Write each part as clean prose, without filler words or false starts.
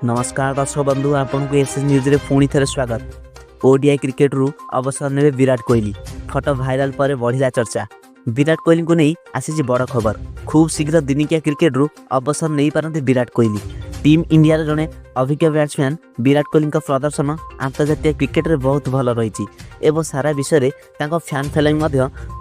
नमस्कार दर्शक बंधु आपन को एस न्यूज रे पुणी थे स्वागत। ओडीआई क्रिकेट रु अवसर ने विराट कोहली फटो भाइराल पर बढ़िला चर्चा। विराट कोहली को नहीं आसी बड़ खबर। खूब शीघ्र दिनिकिया क्रिकेट रु अवसर नहीं पारती विराट कोहली। टीम इंडिया जड़े अभिज्ञ बैट्समैन विराट कोहली प्रदर्शन अंतर्जातीय क्रिकेट रे बहुत भल रही एवं सारा विषय में फैन फॉलोइंग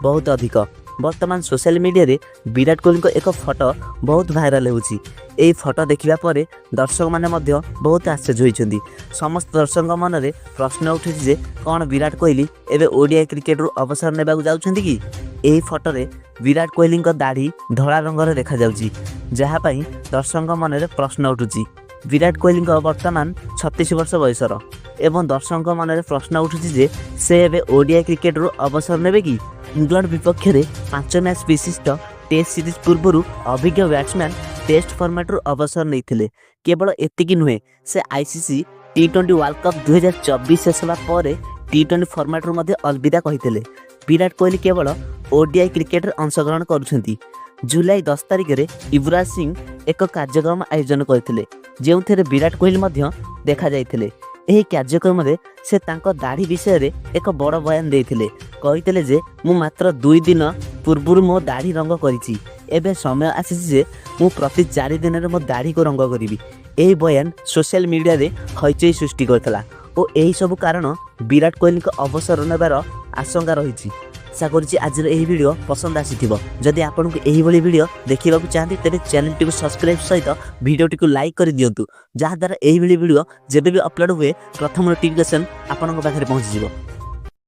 बहुत अधिक। वर्तमान सोशल मीडिया रे विराट कोहली एक फोटो बहुत भाइराल होउची। एई फोटो देखिबा परे दर्शक माने मध्य बहुत आश्चर्य होइछन्ती। समस्त दर्शक मन रे प्रश्न उठिछि जे कोन विराट कोहली एबे ओडीआई क्रिकेट रु अवसर नेबाकू जाउछन्ती कि। एई फोटो रे विराट कोहली दाढ़ी धड़ा रंग रे देखा जाउची, जहा पई दर्शक मन रे प्रश्न उठुची। विराट कोहली वर्तमान 36 वर्ष बयसर एवं दर्शक मन रे प्रश्न उठुची जे से एबे ओडीआई क्रिकेट रु अवसर नेबे कि। इंग्लैंड विपक्ष में 5 मैच विशिष्ट टेस्ट सीरीज पूर्व अभिज्ञ बैट्समैन टेस्ट फॉर्मेट रु अवसर नहीं। केवल एतिकी नुहे, से आईसीसी टी20 वर्ल्ड कप 2024 शेष होगा पर टी20 फॉर्मेट रु अलविदा कही। विराट कोहली केवल ओडीआई क्रिकेट अंशग्रहण करुछंती। जुलाई 10 तारिख में युवराज सिंह एक कार्यक्रम आयोजन करते जो विराट कोहली देखा जाइथिले। एही कार्यक्रम में से तांको दाढ़ी विषय रे एक बड़ बयान देइथिले। कहिथिले जे मु मात्र 2 दिन पूर्व मो दाढ़ी रंग करिछि, एबे समय आसीछि जे मु प्रति 4 दिन रे मो दाढ़ी को रंग करिवि। एही बयान सोशल मीडिया रे हइचई सृष्टि करथला और एही सब कारण विराट कोहली को अवसर नेबार आशंका रहिछि। आशा करुछि आज एही वीडियो पसंद आसीथिबो। जदि आपन को एही भली वीडियो देखिबाकू चाहନ୍ତି तेरे चैनल टी को सब्सक्राइब सहित वीडियो टी को लाइक कर दियंतु, जहा द्वारा एही भली वीडियो जेबे भी अपलोड हुए प्रथम नोटिफिकेशन आपन पाखे पहुंची जिवो।